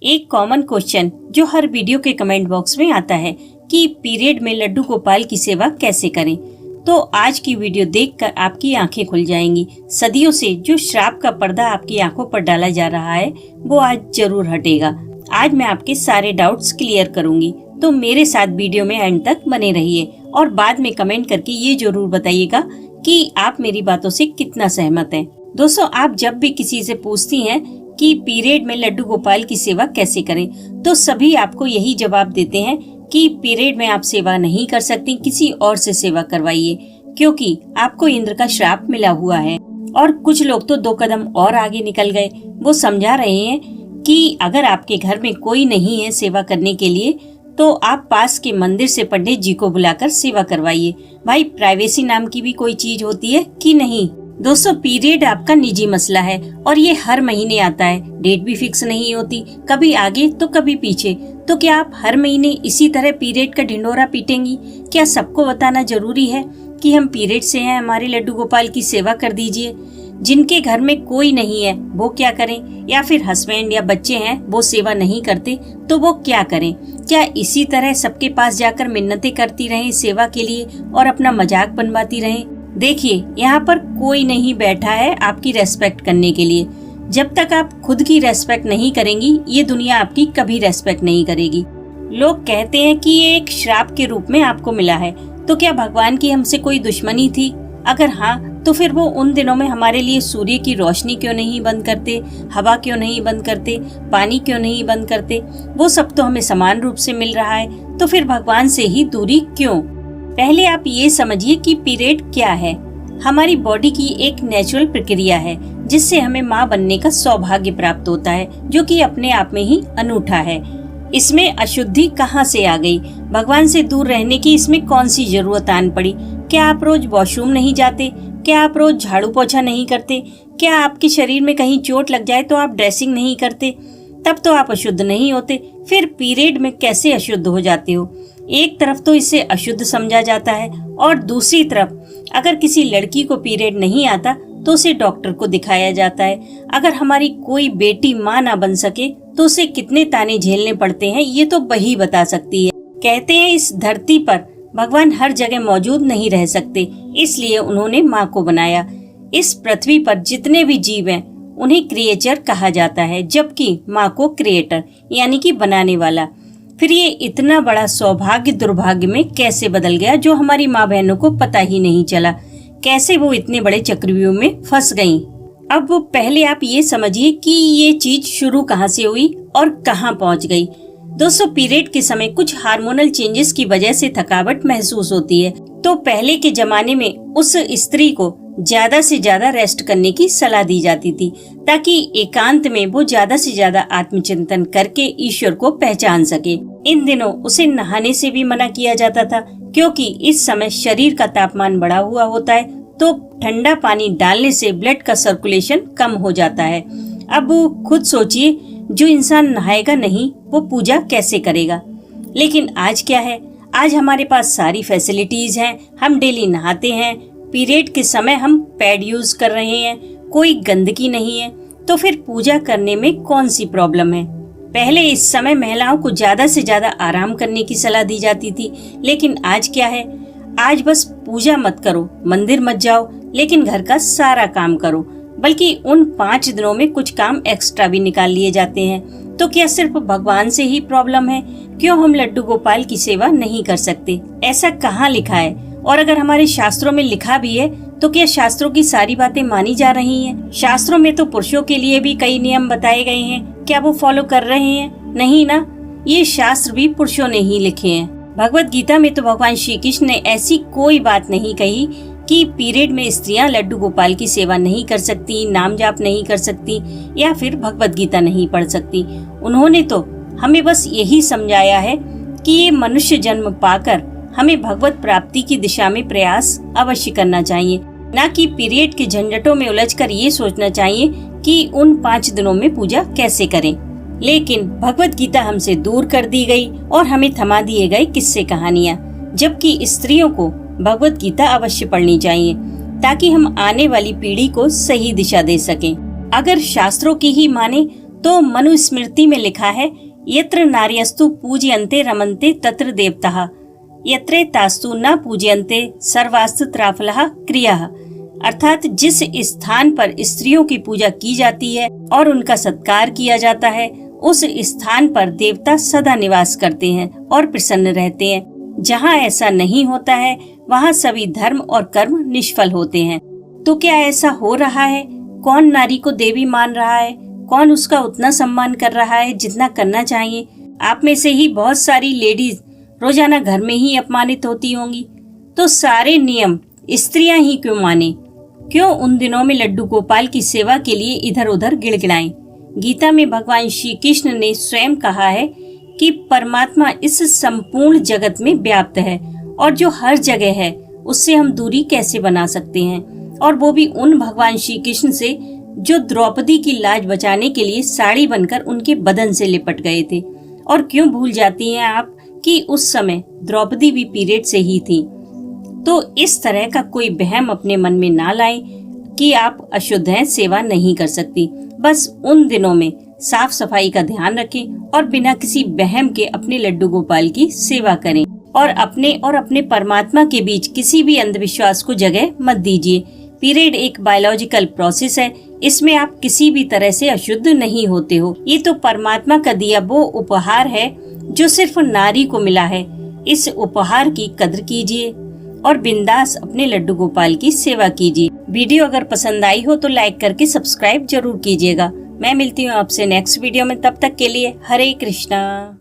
एक common question जो हर video के कमेंट बॉक्स में आता है कि पीरियड में लड्डू गोपाल की सेवा कैसे करें। तो आज की वीडियो देखकर आपकी आंखें खुल जाएंगी। सदियों से जो श्राप का पर्दा आपकी आंखों पर डाला जा रहा है वो आज जरूर हटेगा। आज मैं आपके सारे डाउट्स क्लियर करूंगी, तो मेरे साथ वीडियो में एंड तक बने रहिए और बाद में कमेंट करके ये जरूर बताइएगा कि आप मेरी बातों से कितना सहमत हैं। दोस्तों, आप जब भी किसी से पूछती हैं कि पीरियड में लड्डू गोपाल की सेवा कैसे करें, तो सभी आपको यही जवाब देते हैं कि पीरियड में आप सेवा नहीं कर सकती, किसी और से सेवा करवाइए क्योंकि आपको इंद्र का श्राप मिला हुआ है। और कुछ लोग तो 2 कदम और आगे निकल गए। वो समझा रहे हैं कि अगर आपके घर में कोई नहीं है सेवा करने के लिए तो आप पास के मंदिर से पंडित जी को बुलाकर सेवा करवाइए। भाई, प्राइवेसी नाम की भी कोई चीज होती है कि नहीं? दोस्तों, पीरियड आपका निजी मसला है और ये हर महीने आता है। डेट भी फिक्स नहीं होती, कभी आगे तो कभी पीछे। तो क्या आप हर महीने इसी तरह पीरियड का ढिंढोरा पीटेंगी? क्या सबको बताना जरूरी है कि हम पीरियड से हैं, हमारे लड्डू गोपाल की सेवा कर दीजिए? जिनके घर में कोई नहीं है वो क्या करें? या फिर हस्बैंड या बच्चे हैं वो सेवा नहीं करते तो वो क्या करें? क्या इसी तरह सबके पास जाकर मिन्नतें करती रहें सेवा के लिए और अपना मजाक बनवाती रहें? देखिए, यहाँ पर कोई नहीं बैठा है आपकी रेस्पेक्ट करने के लिए। जब तक आप खुद की रेस्पेक्ट नहीं करेंगी, ये दुनिया आपकी कभी रेस्पेक्ट नहीं करेगी। लोग कहते हैं कि ये एक श्राप के रूप में आपको मिला है, तो क्या भगवान की हमसे कोई दुश्मनी थी? अगर हाँ, तो फिर वो उन दिनों में हमारे लिए सूर्य की रोशनी क्यों नहीं बंद करते, हवा क्यों नहीं बंद करते, पानी क्यों नहीं बंद करते? वो सब तो हमें समान रूप से मिल रहा है, तो फिर भगवान से ही दूरी क्यों? पहले आप ये समझिए कि पीरियड क्या है। हमारी बॉडी की एक नेचुरल प्रक्रिया है जिससे हमें माँ बनने का सौभाग्य प्राप्त होता है, जो कि अपने आप में ही अनूठा है। इसमें अशुद्धि कहाँ से आ गई? भगवान से दूर रहने की इसमें कौन सी जरूरत आन पड़ी? क्या आप रोज वॉशरूम नहीं जाते? क्या आप रोज झाड़ू पोछा नहीं करते? क्या आपके शरीर में कहीं चोट लग जाए तो आप ड्रेसिंग नहीं करते? तब तो आप अशुद्ध नहीं होते, फिर पीरियड में कैसे अशुद्ध हो जाते हो? एक तरफ तो इसे अशुद्ध समझा जाता है और दूसरी तरफ अगर किसी लड़की को पीरियड नहीं आता तो उसे डॉक्टर को दिखाया जाता है। अगर हमारी कोई बेटी माँ ना बन सके तो उसे कितने ताने झेलने पड़ते हैं, ये तो वही बता सकती है। कहते हैं इस धरती पर भगवान हर जगह मौजूद नहीं रह सकते, इसलिए उन्होंने माँ को बनाया। इस पृथ्वी पर जितने भी जीव हैं उन्हें क्रिएचर कहा जाता है, जबकि माँ को क्रिएटर यानी कि बनाने वाला। फिर ये इतना बड़ा सौभाग्य दुर्भाग्य में कैसे बदल गया जो हमारी माँ बहनों को पता ही नहीं चला? कैसे वो इतने बड़े चक्रव्यूह में फंस गईं? अब पहले आप ये समझिए कि ये चीज शुरू कहाँ से हुई और कहाँ पहुँच गई। दोस्तों, पीरियड के समय कुछ हार्मोनल चेंजेस की वजह से थकावट महसूस होती है, तो पहले के जमाने में उस स्त्री को ज्यादा से ज्यादा रेस्ट करने की सलाह दी जाती थी ताकि एकांत में वो ज्यादा से ज्यादा आत्मचिंतन करके ईश्वर को पहचान सके। इन दिनों उसे नहाने से भी मना किया जाता था क्योंकि इस समय शरीर का तापमान बढ़ा हुआ होता है, तो ठंडा पानी डालने से ब्लड का सर्कुलेशन कम हो जाता है। अब खुद सोचिए, जो इंसान नहाएगा नहीं वो पूजा कैसे करेगा? लेकिन आज क्या है, आज हमारे पास सारी फैसिलिटीज हैं, हम डेली नहाते हैं। पीरियड के समय हम पैड यूज कर रहे हैं, कोई गंदगी नहीं है, तो फिर पूजा करने में कौन सी प्रॉब्लम है? पहले इस समय महिलाओं को ज्यादा से ज्यादा आराम करने की सलाह दी जाती थी, लेकिन आज क्या है? आज बस पूजा मत करो, मंदिर मत जाओ, लेकिन घर का सारा काम करो। बल्कि उन 5 दिनों में कुछ काम एक्स्ट्रा भी निकाल लिए जाते हैं। तो क्या सिर्फ भगवान से ही प्रॉब्लम है? क्यों हम लड्डू गोपाल की सेवा नहीं कर सकते? ऐसा कहाँ लिखा है? और अगर हमारे शास्त्रों में लिखा भी है तो क्या शास्त्रों की सारी बातें मानी जा रही हैं? शास्त्रों में तो पुरुषों के लिए भी कई नियम बताए गए हैं, क्या वो फॉलो कर रहे हैं? नहीं ना, ये शास्त्र भी पुरुषों ने ही लिखे हैं। भगवत गीता में तो भगवान श्री कृष्ण ने ऐसी कोई बात नहीं कही कि पीरियड में स्त्रियां लड्डू गोपाल की सेवा नहीं कर सकती, नाम जाप नहीं कर सकती या फिर भगवत गीता नहीं पढ़ सकती। उन्होंने तो हमें बस यही समझाया है कि ये मनुष्य जन्म पाकर हमें भगवत प्राप्ति की दिशा में प्रयास अवश्य करना चाहिए, न कि पीरियड के झंझटों में उलझकर ये सोचना चाहिए कि उन 5 दिनों में पूजा कैसे करें। लेकिन भगवत गीता हमसे दूर कर दी गई और हमें थमा दिए गए किस्से कहानियाँ, जबकि स्त्रियों को भगवत गीता अवश्य पढ़नी चाहिए ताकि हम आने वाली पीढ़ी को सही दिशा दे सकें। अगर शास्त्रों की ही माने तो मनुस्मृति में लिखा है, यत्र नार्यस्तु पूजयन्ते रमन्ते तत्र देवताः, यत्रे तास्तु न पूजयन्ते सर्वास्तु त्राफलः क्रियाः। अर्थात जिस स्थान पर स्त्रियों की पूजा की जाती है और उनका सत्कार किया जाता है, उस स्थान पर देवता सदा निवास करते हैं और प्रसन्न रहते हैं। जहाँ ऐसा नहीं होता है, वहाँ सभी धर्म और कर्म निष्फल होते हैं। तो क्या ऐसा हो रहा है? कौन नारी को देवी मान रहा है? कौन उसका उतना सम्मान कर रहा है जितना करना चाहिए? आप में से ही बहुत सारी लेडीज रोजाना घर में ही अपमानित होती होंगी। तो सारे नियम स्त्रियां ही क्यों माने? क्यों उन दिनों में लड्डू गोपाल की सेवा के लिए इधर उधर गिड़गिड़ाएं? गीता में भगवान श्री कृष्ण ने स्वयं कहा है कि परमात्मा इस संपूर्ण जगत में व्याप्त है और जो हर जगह है उससे हम दूरी कैसे बना सकते हैं, और वो भी उन भगवान श्री कृष्ण से जो द्रौपदी की लाज बचाने के लिए साड़ी बनकर उनके बदन से लिपट गए थे। और क्यों भूल जाती हैं आप कि उस समय द्रौपदी भी पीरियड से ही थी। तो इस तरह का कोई वहम अपने मन में ना लाएं कि आप अशुद्ध हैं, सेवा नहीं कर सकती। बस उन दिनों में साफ सफाई का ध्यान रखें और बिना किसी वहम के अपने लड्डू गोपाल की सेवा करें, और अपने परमात्मा के बीच किसी भी अंधविश्वास को जगह मत दीजिए। पीरियड एक बायोलॉजिकल प्रोसेस है, इसमें आप किसी भी तरह से अशुद्ध नहीं होते हो। ये तो परमात्मा का दिया वो उपहार है जो सिर्फ नारी को मिला है। इस उपहार की कद्र कीजिए और बिंदास अपने लड्डू गोपाल की सेवा कीजिए। वीडियो अगर पसंद आई हो तो लाइक करके सब्सक्राइब जरूर कीजिएगा। मैं मिलती हूँ आपसे नेक्स्ट वीडियो में, तब तक के लिए हरे कृष्णा।